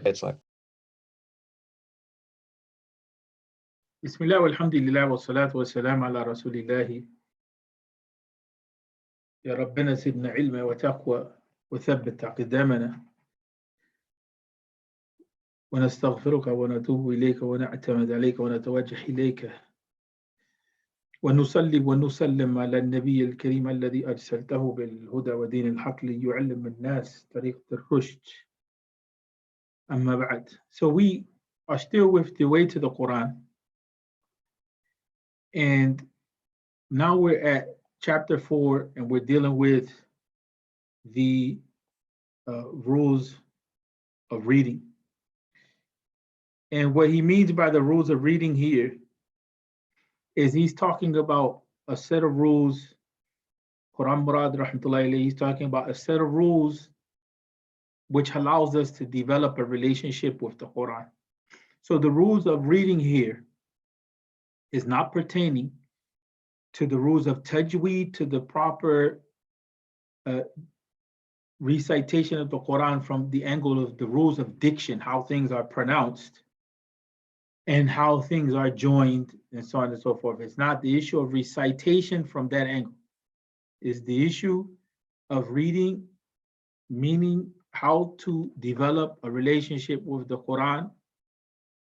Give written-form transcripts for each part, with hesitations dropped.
It's like. Bismillah walhamdulillah wa salatu wa salam ala rasulillahi. Ya Rabbana zidna ilma wa taqwa wa thabbit aqdamana. ونستغفرك ونتوب إليك ونعتمد عليك ونتوجه إليك ونصلي ونسلم على النبي الكريم الذي أرسلته بالهدى ودين الحق ليعلم الناس طريقة الرشد. أما بعد. So we are still with the way to the Quran. And now we're at chapter 4 and we're dealing with the rules of reading. And what he means by the rules of reading here is he's talking about a set of rules. Khuram Murad, rahmatullahi alayhi, he's talking about a set of rules which allows us to develop a relationship with the Quran. So the rules of reading here is not pertaining to the rules of tajweed, to the proper recitation of the Quran from the angle of the rules of diction, how things are pronounced and how things are joined and so on and so forth. It's not the issue of recitation from that angle. It's the issue of reading, meaning how to develop a relationship with the Quran.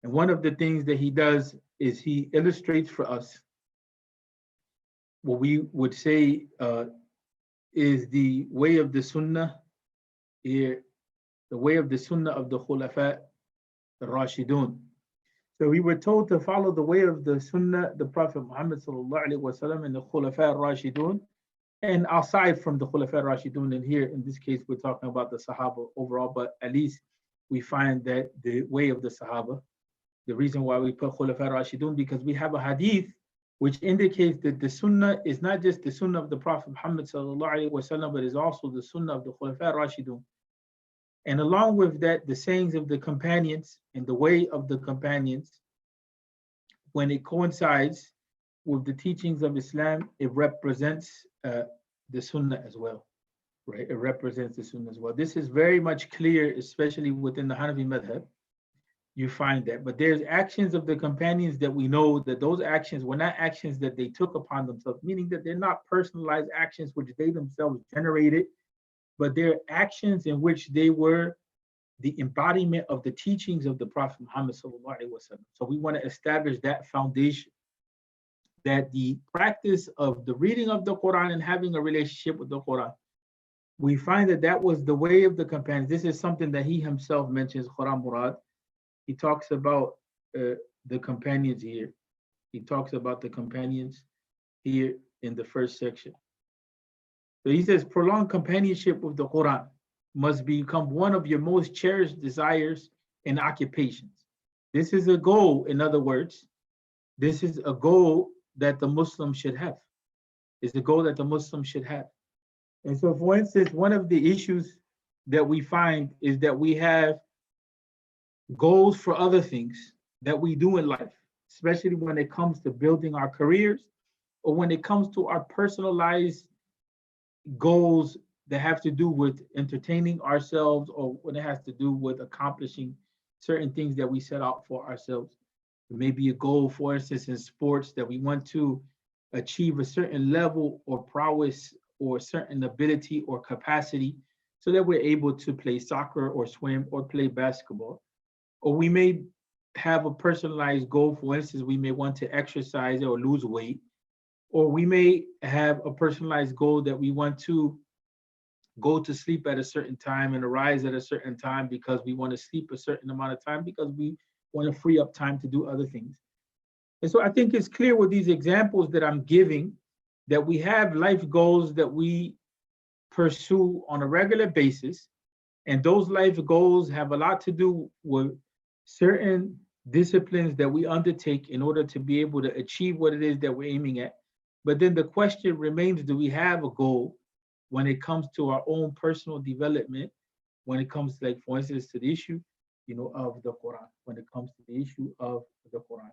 And one of the things that he does is he illustrates for us what we would say is the way of the Sunnah here, the way of the Sunnah of the Khulafa al-Rashidun. So we were told to follow the way of the Sunnah, the Prophet Muhammad sallallahu alaihi wasallam, and the Khulafa al-Rashidun. And aside from the Khulafa al-Rashidun, and here in this case we're talking about the Sahaba overall, but at least we find that the way of the Sahaba. The reason why we put Khulafa al-Rashidun, because we have a hadith which indicates that the Sunnah is not just the Sunnah of the Prophet Muhammad sallallahu alaihi wasallam, but is also the Sunnah of the Khulafa al-Rashidun. And along with that, the sayings of the companions and the way of the companions, when it coincides with the teachings of Islam, it represents the Sunnah as well, right? It represents the Sunnah as well. This is very much clear, especially within the Hanafi madhab. You find that. But there's actions of the companions that we know that those actions were not actions that they took upon themselves, meaning that they're not personalized actions which they themselves generated, but they're actions in which they were the embodiment of the teachings of the Prophet Muhammad sallallahu alaihi wasallam. So we want to establish that foundation, that the practice of the reading of the Quran and having a relationship with the Quran, we find that that was the way of the companions. This is something that he himself mentions, Khuram Murad. He talks about the companions here. He talks about the companions here in the first section. So he says, prolonged companionship with the Quran must become one of your most cherished desires and occupations. This is a goal, in other words, this is a goal that the Muslim should have. It's a goal that the Muslim should have. And so, for instance, one of the issues that we find is that we have goals for other things that we do in life, especially when it comes to building our careers or when it comes to our personalized goals that have to do with entertaining ourselves or when it has to do with accomplishing certain things that we set out for ourselves. It may be a goal, for instance, in sports that we want to achieve a certain level or prowess or certain ability or capacity so that we're able to play soccer or swim or play basketball. Or we may have a personalized goal, for instance, we may want to exercise or lose weight. Or we may have a personalized goal that we want to go to sleep at a certain time and arise at a certain time because we want to sleep a certain amount of time because we want to free up time to do other things. And so I think it's clear with these examples that I'm giving that we have life goals that we pursue on a regular basis. And those life goals have a lot to do with certain disciplines that we undertake in order to be able to achieve what it is that we're aiming at. But then the question remains, do we have a goal when it comes to our own personal development, when it comes to, like, for instance, to the issue, of the Quran, when it comes to the issue of the Quran.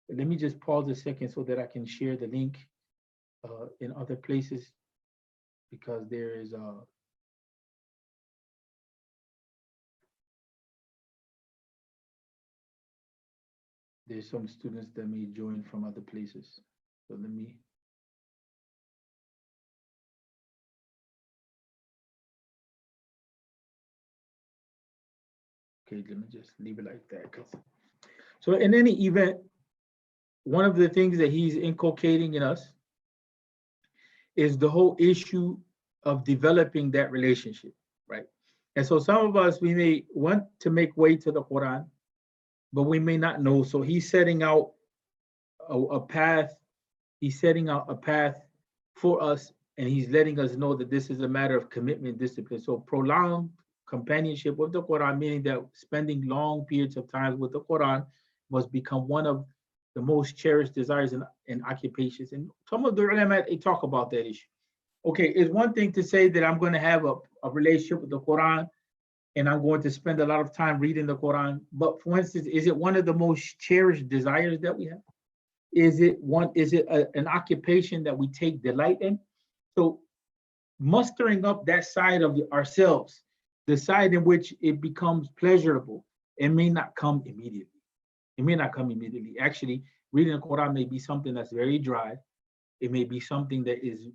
But let me just pause a second so that I can share the link in other places, because there is there's some students that may join from other places. So let me. Okay, let me just leave it like that. So in any event, one of the things that he's inculcating in us is the whole issue of developing that relationship, right? And so some of us, we may want to make way to the Quran, but we may not know. So he's setting out a path. He's setting out a path for us, and he's letting us know that this is a matter of commitment, discipline. So prolonged companionship with the Quran, meaning that spending long periods of time with the Quran must become one of the most cherished desires and occupations. And some of the ulama, they talk about that issue. Okay, it's one thing to say that I'm going to have a relationship with the Quran and I'm going to spend a lot of time reading the Quran. But for instance, is it one of the most cherished desires that we have? Is it an occupation that we take delight in? So mustering up that side of ourselves, the side in which it becomes pleasurable, it may not come immediately. It may not come immediately. Actually, reading the Quran may be something that's very dry. It may be something that is,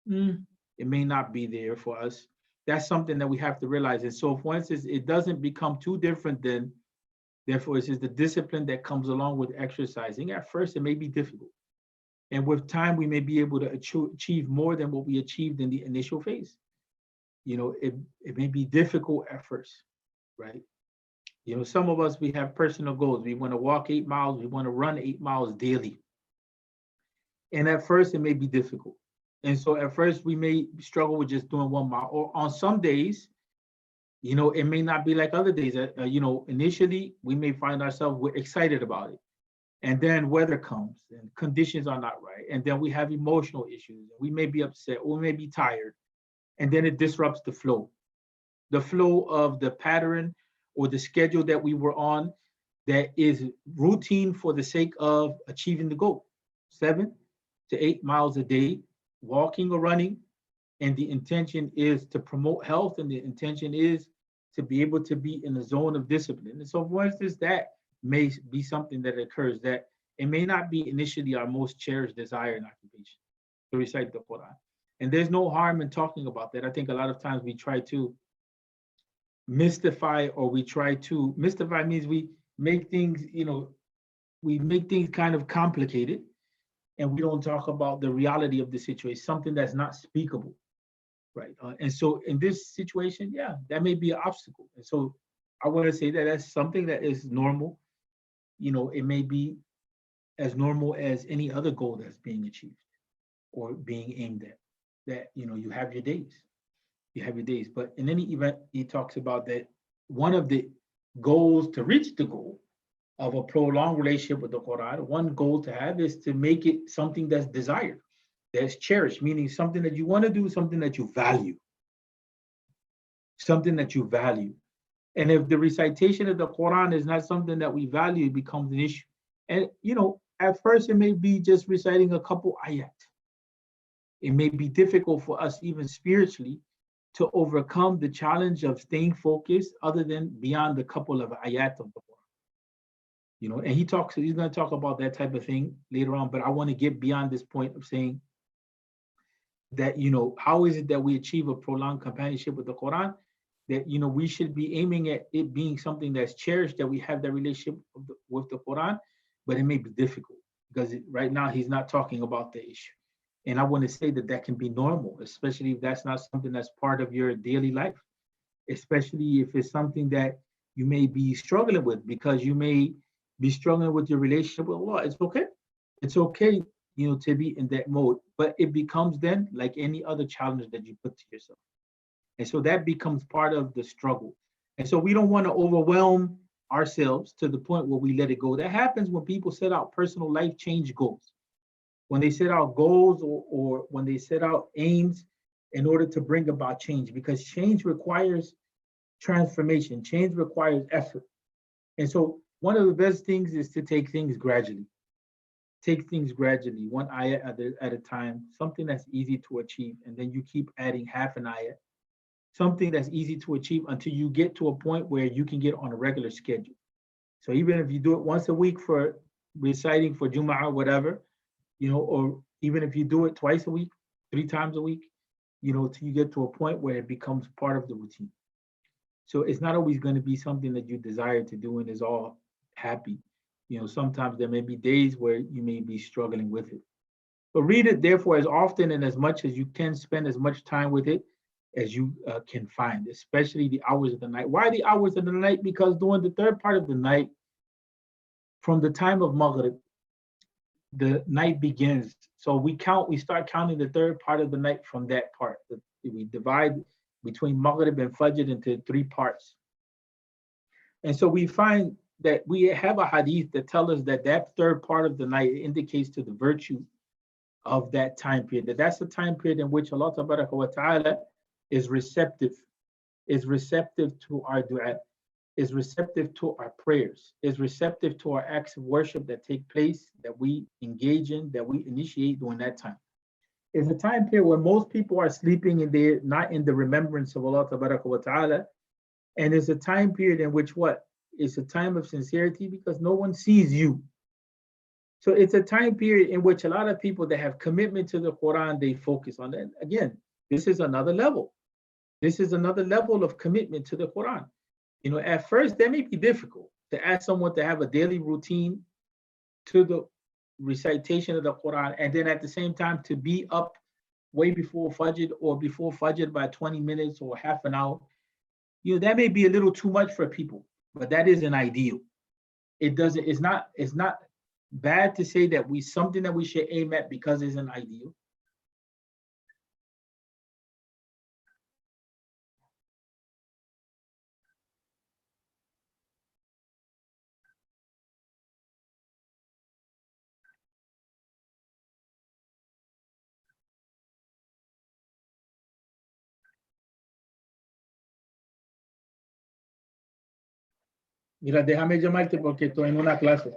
it may not be there for us. That's something that we have to realize. And so, for instance, it doesn't become too different than, therefore, it's just the discipline that comes along with exercising. At first, it may be difficult. And with time, we may be able to achieve more than what we achieved in the initial phase. You know, it may be difficult at first, right? You know, some of us, we have personal goals. We want to walk 8 miles. We want to run 8 miles daily. And at first, it may be difficult. And so at first, we may struggle with just doing 1 mile. Or on some days, you know, it may not be like other days. You know, initially, we may find ourselves we're excited about it. And then weather comes and conditions are not right. And then we have emotional issues. We may be upset or we may be tired. And then it disrupts the flow of the pattern or the schedule that we were on that is routine for the sake of achieving the goal. 7 to 8 miles a day, walking or running. And the intention is to promote health, and the intention is to be able to be in a zone of discipline. And so, for instance, that may be something that occurs that it may not be initially our most cherished desire and occupation to recite the Quran. And there's no harm in talking about that. I think a lot of times we try to mystify means we make things, you know, we make things kind of complicated and we don't talk about the reality of the situation, something that's not speakable, right? And so in this situation, yeah, that may be an obstacle. And so I want to say that that's something that is normal. You know, it may be as normal as any other goal that's being achieved or being aimed at. That, you know, you have your days. But in any event, he talks about that one of the goals to reach the goal of a prolonged relationship with the Quran, one goal to have is to make it something that's desired, that's cherished, meaning something that you want to do, something that you value. Something that you value. And if the recitation of the Quran is not something that we value, it becomes an issue. And, you know, at first it may be just reciting a couple ayat. It may be difficult for us, even spiritually, to overcome the challenge of staying focused other than beyond the couple of ayat of the Quran. You know, and he's going to talk about that type of thing later on, but I want to get beyond this point of saying that, you know, how is it that we achieve a prolonged companionship with the Quran? That, you know, we should be aiming at it being something that's cherished, that we have that relationship with the Quran, but it may be difficult because right now he's not talking about the issue. And I want to say that that can be normal, especially if that's not something that's part of your daily life, especially if it's something that you may be struggling with, because you may be struggling with your relationship with Allah. It's okay. It's okay, you know, to be in that mode, but it becomes then like any other challenge that you put to yourself. And so that becomes part of the struggle. And so we don't want to overwhelm ourselves to the point where we let it go. That happens when people set out personal life change goals. When they set out goals or when they set out aims in order to bring about change, because change requires transformation, change requires effort. And so one of the best things is to take things gradually. Take things gradually, one ayah at a time, something that's easy to achieve, and then you keep adding half an ayah, something that's easy to achieve until you get to a point where you can get on a regular schedule. So even if you do it once a week for reciting for Jum'ah, whatever, or even if you do it twice a week, 3 times a week, till you get to a point where it becomes part of the routine. So it's not always going to be something that you desire to do and is all happy. Sometimes there may be days where you may be struggling with it. But read it, therefore, as often and as much as you can, spend as much time with it as you can find, especially the hours of the night. Why the hours of the night? Because during the third part of the night, from the time of Maghrib, the night begins. So we start counting the third part of the night from that part. We divide between Maghrib and Fajr into 3 parts. And so we find that we have a hadith that tells us that that third part of the night indicates to the virtue of that time period. That's the time period in which Allah Ta'ala is receptive to our dua, is receptive to our prayers, is receptive to our acts of worship that take place, that we engage in, that we initiate during that time. It's a time period where most people are sleeping and they're not in the remembrance of Allah Ta'ala. And it's a time period in which what? It's a time of sincerity because no one sees you. So it's a time period in which a lot of people that have commitment to the Quran, they focus on that. Again, this is another level. This is another level of commitment to the Quran. At first, that may be difficult to ask someone to have a daily routine to the recitation of the Quran, and then at the same time to be up way before Fajr or before Fajr by 20 minutes or half an hour. That may be a little too much for people, but that is an ideal. It's not bad to say that something that we should aim at because it's an ideal. Mira, déjame llamarte porque estoy en una clase.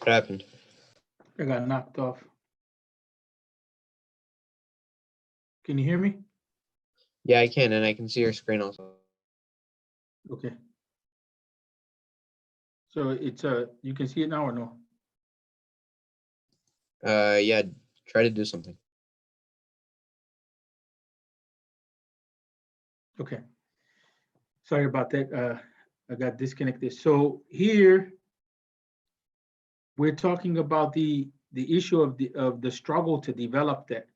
What happened? I got knocked off. Can you hear me? Yeah, I can, and I can see your screen also. Okay. So it's you can see it now or no? Yeah, try to do something. Okay. Sorry about that. I got disconnected. So here we're talking about the issue of the struggle to develop that.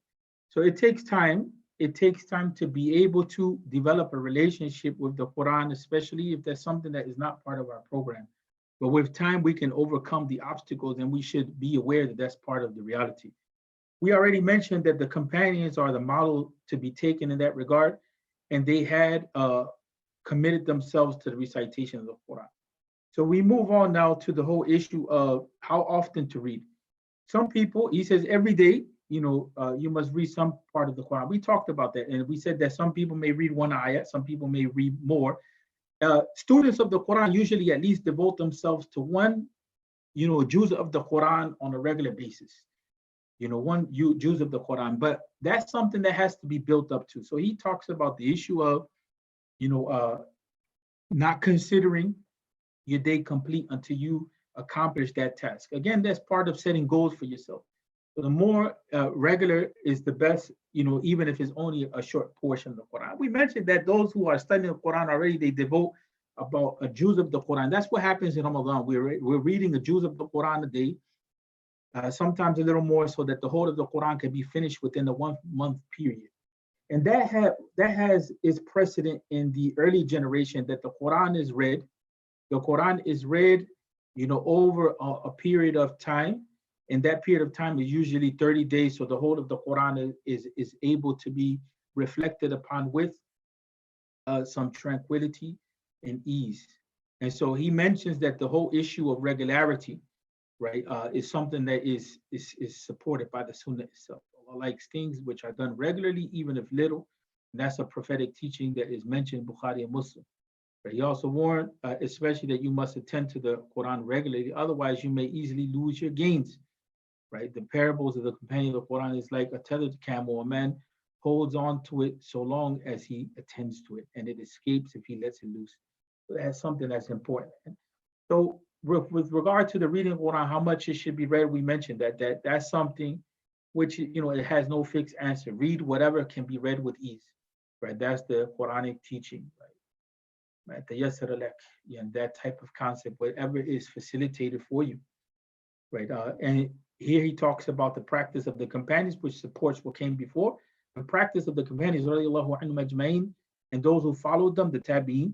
So it takes time. It takes time to be able to develop a relationship with the Quran, especially if that's something that is not part of our program. But with time, we can overcome the obstacles, and we should be aware that that's part of the reality. We already mentioned that the companions are the model to be taken in that regard, and they had committed themselves to the recitation of the Quran. So we move on now to the whole issue of how often to read. Some people, he says every day, you must read some part of the Quran. We talked about that, and we said that some people may read one ayat, some people may read more. Students of the Quran usually at least devote themselves to one, juz of the Quran on a regular basis. One juz of the Quran, but that's something that has to be built up to. So he talks about the issue of, not considering your day complete until you accomplish that task. Again, that's part of setting goals for yourself. So the more regular is the best, even if it's only a short portion of the Quran. We mentioned that those who are studying the Quran already, they devote about a juz of the Quran. That's what happens in Ramadan. We're reading a juz of the Quran a day, sometimes a little more, so that the whole of the Quran can be finished within the 1 month period. And that has its precedent in the early generation, that the Quran is read. The Quran is read, over a period of time. And that period of time is usually 30 days. So the whole of the Quran is able to be reflected upon with some tranquility and ease. And so he mentions that the whole issue of regularity, right, is something that is supported by the Sunnah itself. Allah likes things which are done regularly, even if little. And that's a prophetic teaching that is mentioned in Bukhari and Muslim. But he also warned, especially that you must attend to the Quran regularly, otherwise you may easily lose your gains. Right? The parables of the companion of the Quran is like a tethered camel. A man holds on to it so long as he attends to it, and it escapes if he lets it loose. So that's something that's important. So with regard to the reading of Quran, how much it should be read, we mentioned that's something which, it has no fixed answer. Read whatever can be read with ease. Right? That's the Quranic teaching. Right? And that type of concept, whatever is facilitated for you. Right? And here he talks about the practice of the companions, which supports what came before. The practice of the companions, and those who followed them, the tabi'in,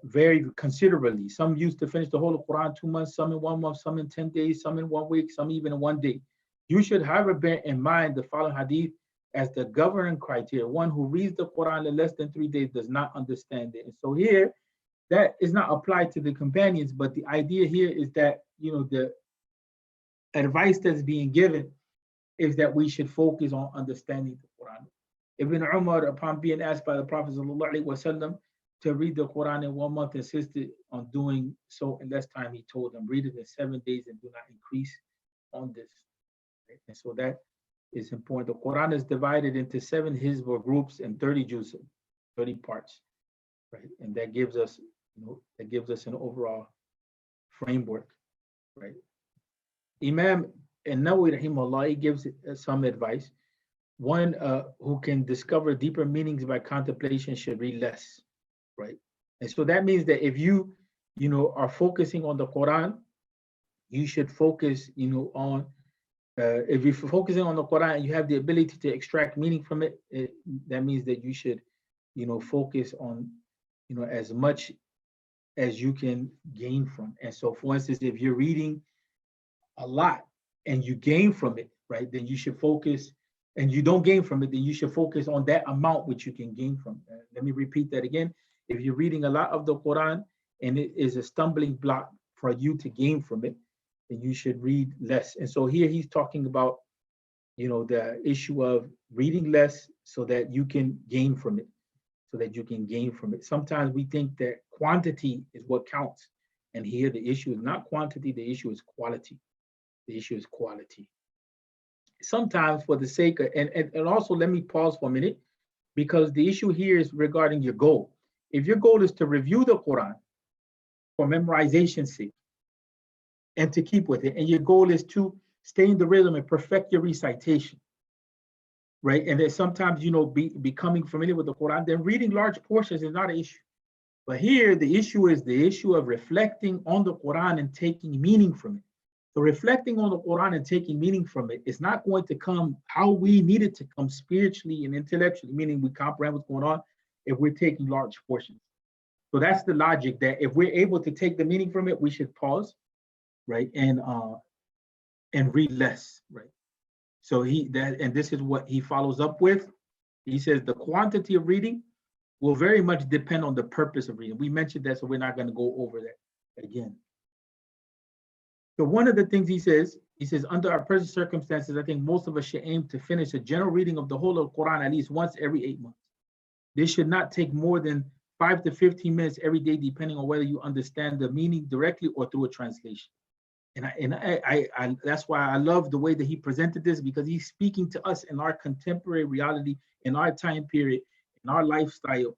vary considerably. Some used to finish the whole of Quran 2 months, some in 1 month, some in 10 days, some in 1 week, some even in 1 day. You should, however, bear in mind the following hadith as the governing criteria. One who reads the Quran in less than 3 days does not understand it. And so here, that is not applied to the companions, but the idea here is that, the advice that's being given is that we should focus on understanding the Quran. Ibn Umar, upon being asked by the Prophet ﷺ to read the Quran in 1 month, insisted on doing so in less time. He told them, read it in 7 days and do not increase on this. Right? And so that is important. The Quran is divided into 7 hizb or groups and 30 juz, 30 parts. Right? And that gives us, an overall framework. Right? Imam An-Nawawi rahimahullah, he gives some advice. One who can discover deeper meanings by contemplation should read less, right? And so that means that if you, are focusing on the Quran, you should focus, on, if you're focusing on the Quran and you have the ability to extract meaning from it, that means that you should, focus on, as much as you can gain from. And so, for instance, if you're reading a lot and you gain from it, right, then you should focus, and you don't gain from it, then you should focus on that amount which you can gain from. Let me repeat that again. If you're reading a lot of the Quran and it is a stumbling block for you to gain from it, then you should read less. And so here he's talking about, the issue of reading less so that you can gain from it, Sometimes we think that quantity is what counts. And here the issue is not quantity, the issue is quality. Sometimes for the sake of, and also let me pause for a minute, because the issue here is regarding your goal. If your goal is to review the Quran for memorization's sake and to keep with it, and your goal is to stay in the rhythm and perfect your recitation, right? And then sometimes, becoming familiar with the Quran, then reading large portions is not an issue. But here the issue is the issue of reflecting on the Quran and taking meaning from it. So reflecting on the Quran and taking meaning from it is not going to come how we need it to come spiritually and intellectually, meaning we comprehend what's going on if we're taking large portions. So that's the logic, that if we're able to take the meaning from it, we should pause, right, and read less, right? So this is what he follows up with. He says the quantity of reading will very much depend on the purpose of reading. We mentioned that, so we're not going to go over that again. So one of the things he says, under our present circumstances, I think most of us should aim to finish a general reading of the whole of the Quran at least once every 8 months. This should not take more than 5 to 15 minutes every day, depending on whether you understand the meaning directly or through a translation. And that's why I love the way that he presented this, because he's speaking to us in our contemporary reality, in our time period, in our lifestyle,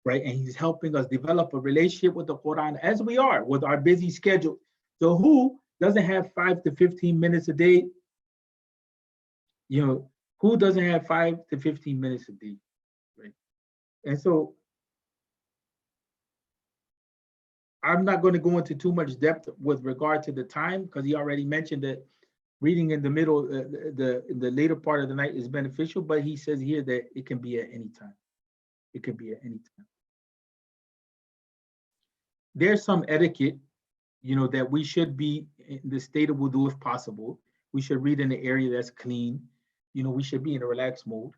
right? And he's helping us develop a relationship with the Quran as we are with our busy schedule. So who doesn't have 5 to 15 minutes a day? You know, who doesn't have 5 to 15 minutes a day, right? And so I'm not going to go into too much depth with regard to the time, because he already mentioned that reading in the middle, the later part of the night is beneficial, but he says here that it can be at any time. It could be at any time. There's some etiquette, that we should be in the state of wudu if possible. We should read in an area that's clean. We should be in a relaxed mode.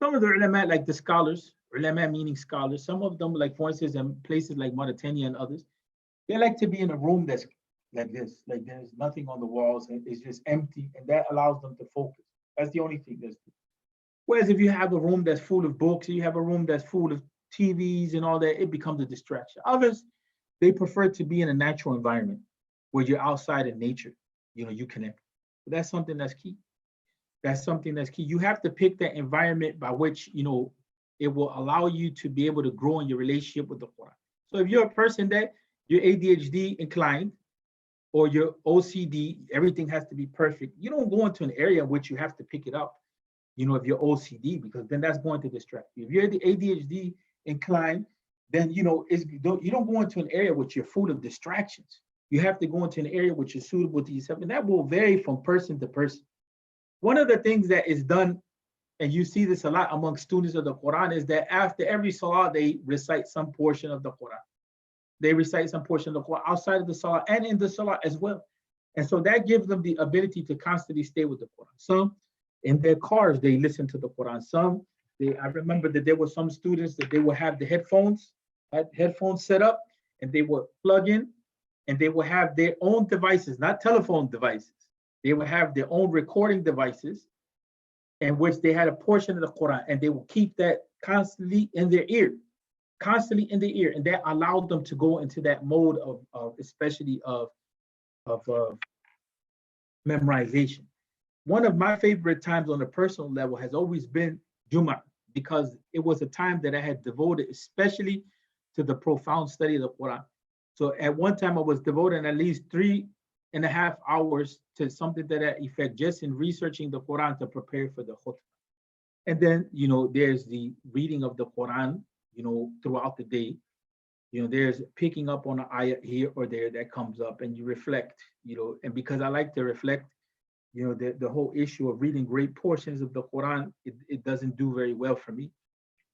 Some of the ulama, like the scholars, ulama meaning scholars, some of them, like for instance, in places like Mauritania and others, they like to be in a room that's like this, like there's nothing on the walls and it's just empty, and that allows them to focus. That's the only thing that's. Whereas if you have a room that's full of books, you have a room that's full of TVs and all that, it becomes a distraction. Others, they prefer to be in a natural environment where you're outside in nature, you connect. But that's something that's key. That's something that's key. You have to pick that environment by which, it will allow you to be able to grow in your relationship with the Quran. So if you're a person that you're ADHD inclined or you're OCD, everything has to be perfect. You don't go into an area in which you have to pick it up, if you're OCD, because then that's going to distract you. If you're the ADHD inclined, then you don't go into an area which you're full of distractions. You have to go into an area which is suitable to yourself, and that will vary from person to person. One of the things that is done, and you see this a lot among students of the Quran, is that after every salah, they recite some portion of the Quran. They recite some portion of the Quran outside of the salah and in the salah as well. And so that gives them the ability to constantly stay with the Quran. Some in their cars, they listen to the Quran. I remember that there were some students that they would have the headphones set up, and they would plug in, and they would have their own devices, not telephone devices. They would have their own recording devices in which they had a portion of the Quran, and they will keep that constantly in their ear, and that allowed them to go into that mode of especially of memorization. One of my favorite times on a personal level has always been Jummah, because it was a time that I had devoted especially to the profound study of the Quran. So at one time I was devoting at least 3.5 hours to something to that effect, just in researching the Quran to prepare for the khutbah. And then, there's the reading of the Quran, throughout the day. There's picking up on an ayah here or there that comes up, and you reflect, and because I like to reflect, the whole issue of reading great portions of the Quran, it doesn't do very well for me.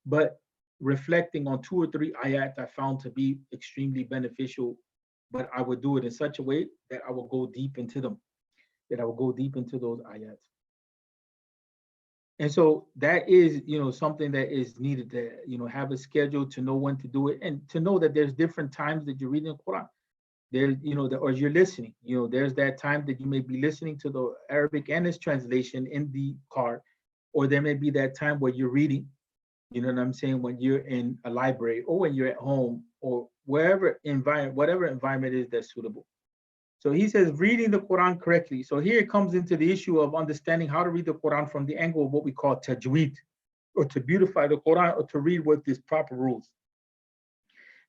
But reflecting on 2 or 3 ayat I found to be extremely beneficial, but I would do it in such a way that I will go deep into them, that I will go deep into those ayats. And so that is, something that is needed to, have a schedule to know when to do it, and to know that there's different times that you're reading the Quran. There's, or you're listening, there's that time that you may be listening to the Arabic and its translation in the car, or there may be that time where you're reading, what I'm saying, when you're in a library or when you're at home or whatever environment is that's suitable. So he says reading the Quran correctly. So here it comes into the issue of understanding how to read the Quran from the angle of what we call tajweed, or to beautify the Quran, or to read with these proper rules.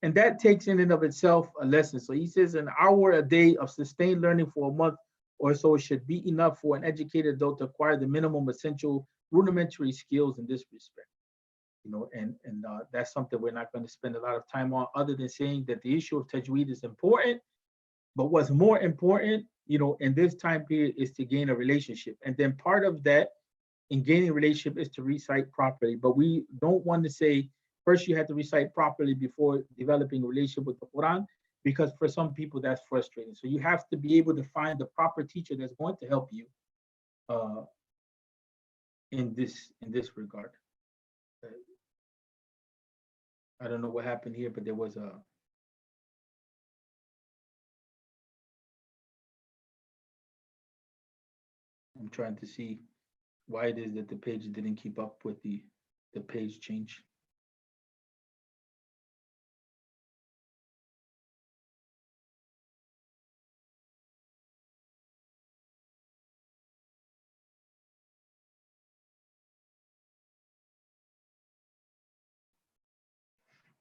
And that takes in and of itself a lesson. So he says an hour a day of sustained learning for a month or so should be enough for an educated adult to acquire the minimum essential rudimentary skills in this respect. And that's something we're not going to spend a lot of time on, other than saying that the issue of tajweed is important. But what's more important, in this time period, is to gain a relationship. And then part of that in gaining a relationship is to recite properly. But we don't want to say, first you have to recite properly before developing a relationship with the Quran, because for some people that's frustrating. So you have to be able to find the proper teacher that's going to help you in this regard. I don't know what happened here, but there was I'm trying to see why it is that the page didn't keep up with the page change.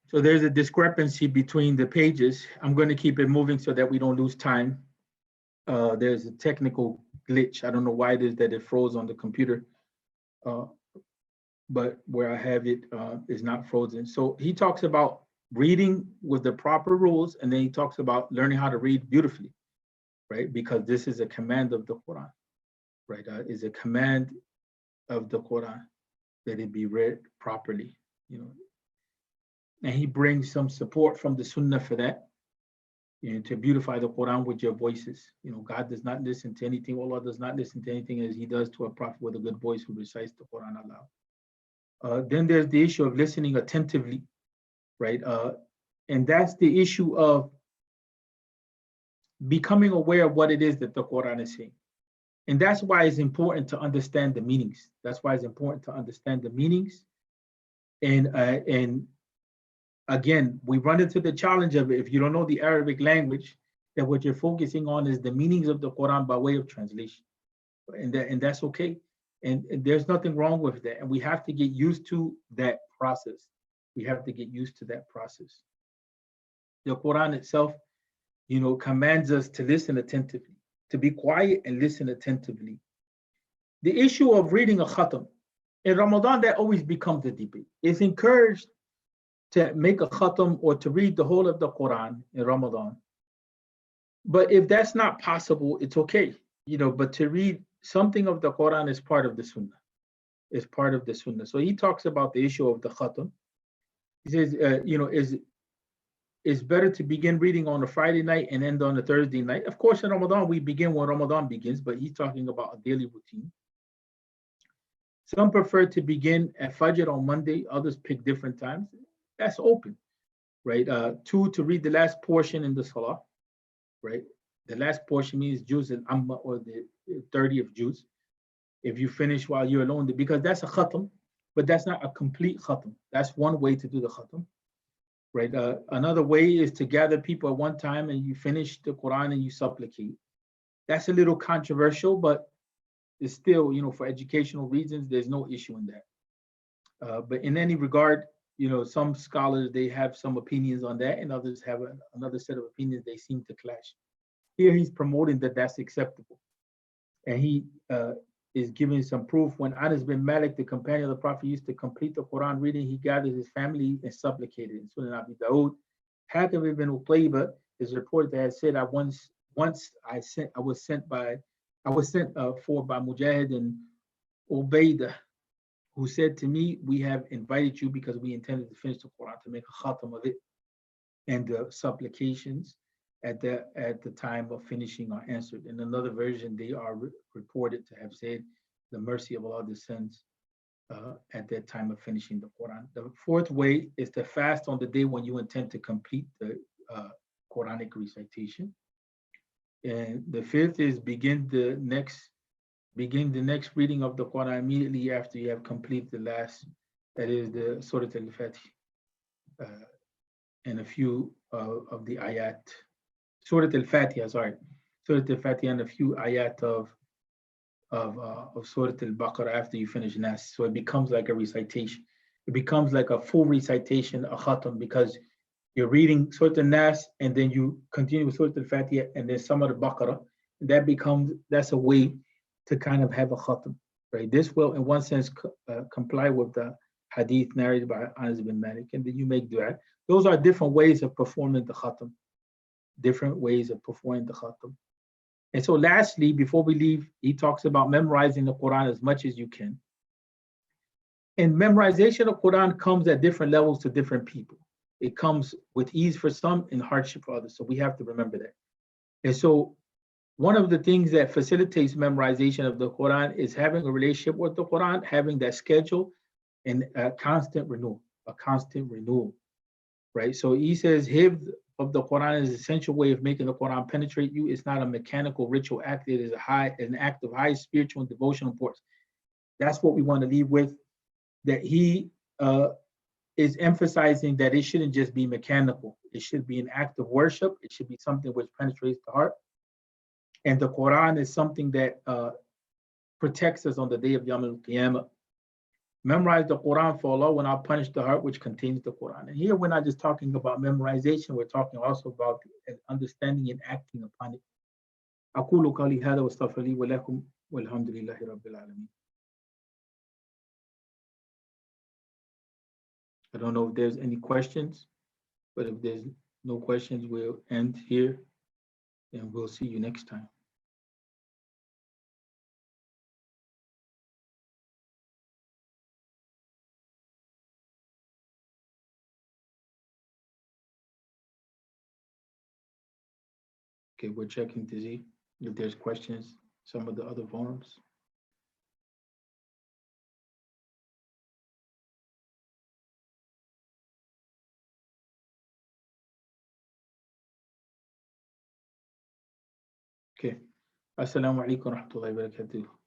So there's a discrepancy between the pages. I'm going to keep it moving so that we don't lose time. There's a technical glitch. I don't know why it is that it froze on the computer, but where I have it is not frozen. So he talks about reading with the proper rules, and then he talks about learning how to read beautifully, right? Because this is a command of the Quran, right? Is a command of the Quran that it be read properly, you know. And he brings some support from the Sunnah for that, you know, to beautify the Quran with your voices. You know, God does not listen to anything. Allah does not listen to anything as He does to a prophet with a good voice who recites the Quran aloud. Then there's the issue of listening attentively, right? And that's the issue of becoming aware of what it is that the Quran is saying. And that's why it's important to understand the meanings. That's why it's important to understand the meanings. And again, we run into the challenge of, if you don't know the Arabic language, that what you're focusing on is the meanings of the Quran by way of translation. And that's okay. And there's nothing wrong with that. And we have to get used to that process. We have to get used to that process. The Quran itself, you know, commands us to listen attentively, to be quiet and listen attentively. The issue of reading a khatam, in Ramadan, that always becomes a debate. It's encouraged to make a khatam or to read the whole of the Quran in Ramadan. But if that's not possible, it's okay, you know, but to read something of the Quran is part of the Sunnah. Is part of the Sunnah. So he talks about the issue of the khatam. He says, you know, it's better to begin reading on a Friday night and end on a Thursday night. Of course, in Ramadan, we begin when Ramadan begins, but he's talking about a daily routine. Some prefer to begin at Fajr on Monday, others pick different times. That's open, right? 2, to read the last portion in the Salah, right? The last portion means Juz al-Amma, or the 30th Juz. If you finish while you're alone, because that's a khatam, but that's not a complete khatam. That's one way to do the khatam, right? Another way is to gather people at one time and you finish the Quran and you supplicate. That's a little controversial, but it's still, you know, for educational reasons, there's no issue in that. But in any regard, you know, some scholars, they have some opinions on that, and others have another set of opinions. They seem to clash. Here he's promoting that that's acceptable. And he is giving some proof. When Anas bin Malik, the companion of the Prophet, used to complete the Quran reading, he gathered his family and supplicated. In Sunan Abi Dawood, Hakim ibn Utayba is reported to have said, I was sent for by Mujahid and Ubaidah, who said to me, we have invited you because we intended to finish the Quran, to make a khatam of it, and the supplications at the time of finishing are answered. In another version, they are reported to have said, the mercy of Allah descends at that time of finishing the Quran. The fourth way is to fast on the day when you intend to complete the Quranic recitation. And the fifth is begin the next reading of the Quran immediately after you have completed the last, that is the Surah Al-Fatih, and a few of the ayat. Surah Al-Fatiha, sorry. Surah Al-Fatiha and a few ayat of Surah Al-Baqarah after you finish Nas. So it becomes like a recitation. It becomes like a full recitation, a khatam, because you're reading Surah Al-Nas and then you continue with Surah Al-Fatiha and then some of the Baqarah. That's a way to kind of have a khatam, right? This will, in one sense, comply with the hadith narrated by Anas bin Malik, and then you make dua. Those are different ways of performing the khatam. Different ways of performing the khatam. And so lastly, before we leave, he talks about memorizing the Quran as much as you can. And memorization of Quran comes at different levels to different people. It comes with ease for some and hardship for others. So we have to remember that. And so one of the things that facilitates memorization of the Quran is having a relationship with the Quran, having that schedule, and a constant renewal, right? So he says, Hifz of the Quran is an essential way of making the Quran penetrate you. It's not a mechanical ritual act. It is an act of high spiritual and devotional importance. That's what we want to leave with. That he is emphasizing that it shouldn't just be mechanical. It should be an act of worship. It should be something which penetrates the heart. And the Quran is something that protects us on the day of Yawm al-Qiyamah. Memorize the Quran, for Allah will not punish the heart which contains the Quran. And here we're not just talking about memorization, we're talking also about understanding and acting upon it. أقول قولي هذا واستغفر لي ولكم والحمد لله رب العالمين. I don't know if there's any questions, but if there's no questions, we'll end here and we'll see you next time. Okay, we're checking to see if there's questions, some of the other forums. Okay. Assalamu alaikum wa rahmatullahi wa barakatuh.